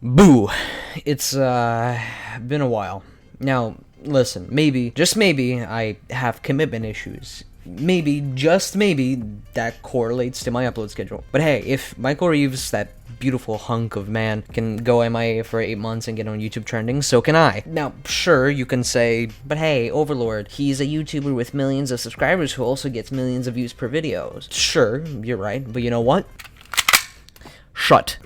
Boo! It's been a while. Now, listen, maybe, just maybe, I have commitment issues. Maybe, just maybe, that correlates to my upload schedule. But hey, if Michael Reeves, that beautiful hunk of man, can go MIA for 8 months and get on YouTube trending, so can I. Now, sure, you can say, but hey, Overlord, he's a YouTuber with millions of subscribers who also gets millions of views per video. Sure, you're right, but you know what? Shut.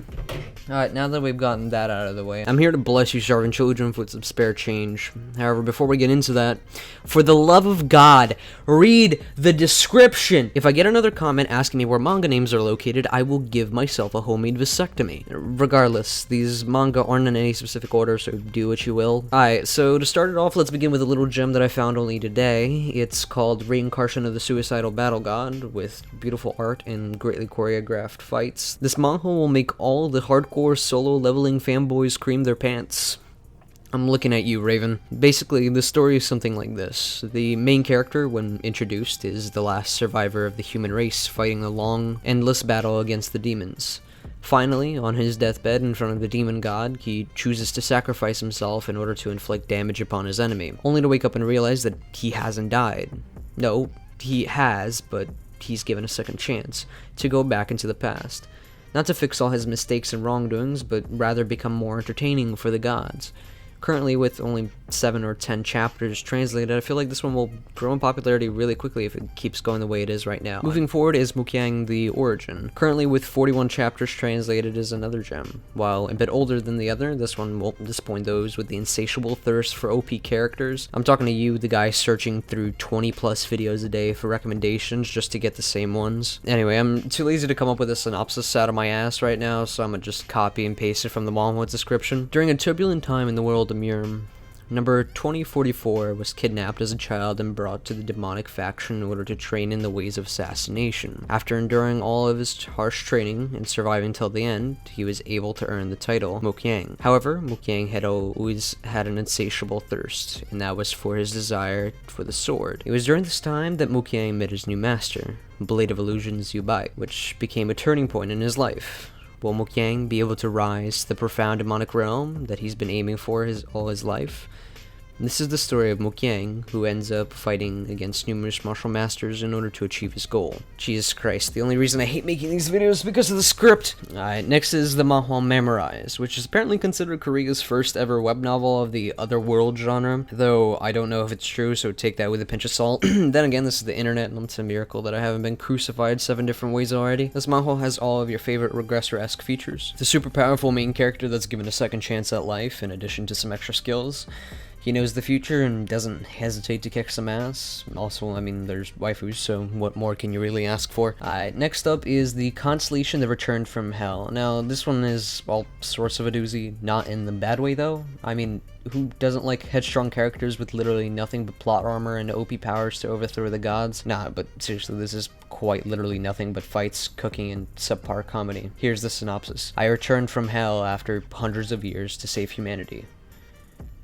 Alright, now that we've gotten that out of the way, I'm here to bless you starving children with some spare change. However, before we get into that, for the love of God, read the description! If I get another comment asking me where manga names are located, I will give myself a homemade vasectomy. Regardless, these manga aren't in any specific order, so do what you will. Alright, so to start it off, let's begin with a little gem that I found only today. It's called Reincarnation of the Suicidal Battle God, with beautiful art and greatly choreographed fights. This manga will make all the hardcore solo leveling fanboys cream their pants. I'm looking at you, Raven. Basically, the story is something like this. The main character, when introduced, is the last survivor of the human race fighting a long, endless battle against the demons. Finally, on his deathbed in front of the demon god, he chooses to sacrifice himself in order to inflict damage upon his enemy, only to wake up and realize that he hasn't died. No, he has, but he's given a second chance to go back into the past. Not to fix all his mistakes and wrongdoings, but rather become more entertaining for the gods. Currently, with only 7 or 10 chapters translated, I feel like this one will grow in popularity really quickly if it keeps going the way it is right now. Moving forward is Mookhyang the Origin. Currently, with 41 chapters translated, is another gem. While a bit older than the other, this one won't disappoint those with the insatiable thirst for OP characters. I'm talking to you, the guy searching through 20 plus videos a day for recommendations just to get the same ones. Anyway, I'm too lazy to come up with a synopsis out of my ass right now, so I'm gonna just copy and paste it from the manga description. During a turbulent time in the world of Murim, number 2044 was kidnapped as a child and brought to the demonic faction in order to train in the ways of assassination. After enduring all of his harsh training and surviving till the end, he was able to earn the title Mookhyang. However, Mookhyang had always had an insatiable thirst, and that was for his desire for the sword. It was during this time that Mookhyang met his new master, Blade of Illusions Newbie, which became a turning point in his life. Will Mookhyang be able to rise to the profound demonic realm that he's been aiming for all his life? This is the story of Mookhyang, who ends up fighting against numerous martial masters in order to achieve his goal. Jesus Christ, the only reason I hate making these videos is because of the script! Alright, next is the manhwa Memorize, which is apparently considered Korea's first ever web novel of the otherworld genre, though I don't know if it's true, so take that with a pinch of salt. Then again, this is the internet, and it's a miracle that I haven't been crucified 7 different ways already. This manhwa has all of your favorite regressor-esque features. The super powerful main character that's given a second chance at life, in addition to some extra skills. He knows the future and doesn't hesitate to kick some ass. Also, I mean, there's waifus, so what more can you really ask for? Next up is the Constellation, The Return from Hell. Now, this one is all sorts of a doozy, not in the bad way though. I mean, who doesn't like headstrong characters with literally nothing but plot armor and OP powers to overthrow the gods? Nah, but seriously, this is quite literally nothing but fights, cooking, and subpar comedy. Here's the synopsis. I returned from hell after hundreds of years to save humanity.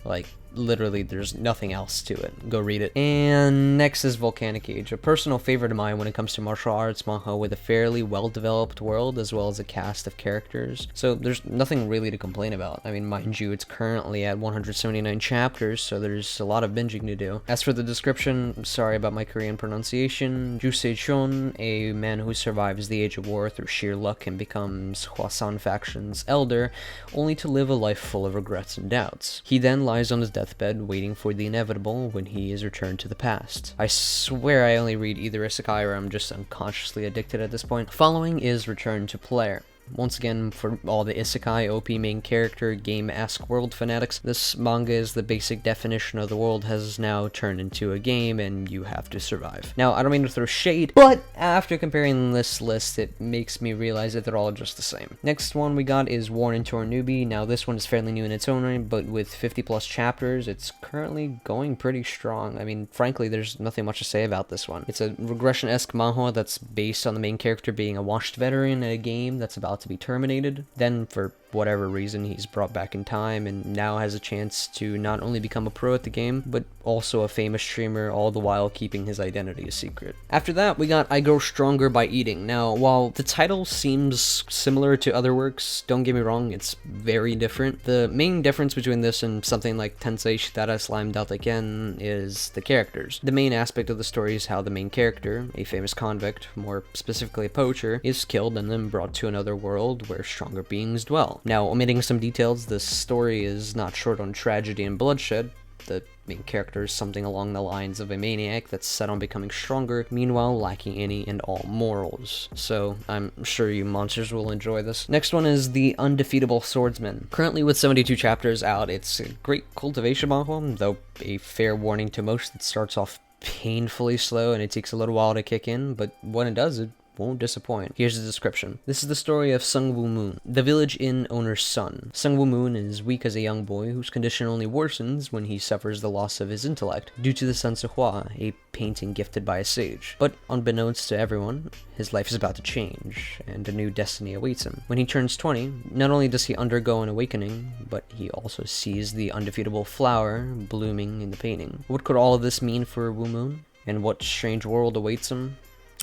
Like, literally, there's nothing else to it. Go read it. And next is Volcanic Age, a personal favorite of mine when it comes to martial arts manga with a fairly well-developed world as well as a cast of characters. So there's nothing really to complain about. I mean, mind you, it's currently at 179 chapters, so there's a lot of binging to do. As for the description, I'm sorry about my Korean pronunciation. Jusei-chon, a man who survives the Age of War through sheer luck and becomes Hwasan faction's elder, only to live a life full of regrets and doubts. He then lies on his deathbed waiting for the inevitable when he is returned to the past. I swear I only read either isekai or I'm just unconsciously addicted at this point. Following is Return to Player. Once again, for all the isekai, OP main character, game-esque world fanatics, this manga is the basic definition of the world has now turned into a game and you have to survive. Now, I don't mean to throw shade, but after comparing this list, it makes me realize that they're all just the same. Next one we got is Worn and Torn Newbie. Now, this one is fairly new in its own right, but with 50 plus chapters, it's currently going pretty strong. I mean, frankly, there's nothing much to say about this one. It's a regression-esque manhwa that's based on the main character being a washed veteran in a game that's about to be terminated. Then, for whatever reason, he's brought back in time and now has a chance to not only become a pro at the game, but also a famous streamer, all the while keeping his identity a secret. After that, we got I Grow Stronger by Eating. Now, while the title seems similar to other works, don't get me wrong, it's very different. The main difference between this and something like Tensei Shitara Slime Ken is the characters. The main aspect of the story is how the main character, a famous convict, more specifically a poacher, is killed and then brought to another world where stronger beings dwell. Now, omitting some details, this story is not short on tragedy and bloodshed. The main character is something along the lines of a maniac that's set on becoming stronger, meanwhile lacking any and all morals. So I'm sure you monsters will enjoy this. Next one is The Undefeatable Swordsman. Currently with 72 chapters out, it's a great cultivation manga, though a fair warning to most, it starts off painfully slow and it takes a little while to kick in, but when it does, it won't disappoint. Here's the description. This is the story of Sungwoo Moon, the village inn owner's son. Sungwoo Moon is weak as a young boy whose condition only worsens when he suffers the loss of his intellect due to the Sansuhua, a painting gifted by a sage. But unbeknownst to everyone, his life is about to change, and a new destiny awaits him. When he turns 20, not only does he undergo an awakening, but he also sees the undefeatable flower blooming in the painting. What could all of this mean for Woo Moon? And what strange world awaits him?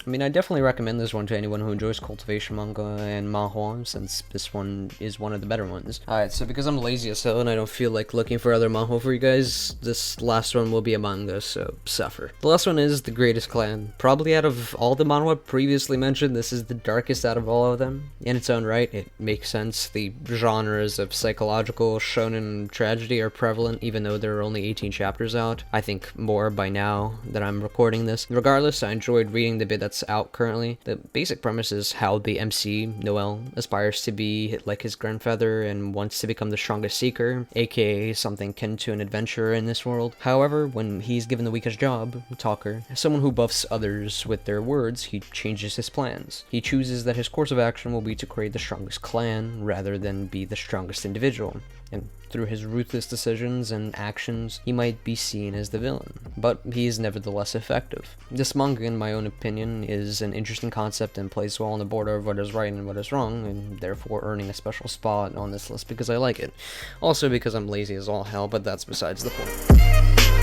I mean, I definitely recommend this one to anyone who enjoys cultivation manga and manhwa, since this one is one of the better ones. Alright, so because I'm lazy as hell and I don't feel like looking for other manhwa for you guys, this last one will be a manga, so suffer. The last one is The Greatest Clan. Probably out of all the manhwa previously mentioned, this is the darkest out of all of them. In its own right, it makes sense. The genres of psychological, shonen, and tragedy are prevalent, even though there are only 18 chapters out. I think more by now that I'm recording this. Regardless, I enjoyed reading the bit that's out currently. The basic premise is how the MC, Noel, aspires to be like his grandfather and wants to become the strongest seeker, aka something akin to an adventurer in this world. However, when he's given the weakest job, talker, someone who buffs others with their words, he changes his plans. He chooses that his course of action will be to create the strongest clan rather than be the strongest individual. And through his ruthless decisions and actions, he might be seen as the villain, but he is nevertheless effective. This manga, in my own opinion, is an interesting concept and plays well on the border of what is right and what is wrong, and therefore earning a special spot on this list because I like it. Also because I'm lazy as all hell, but that's besides the point.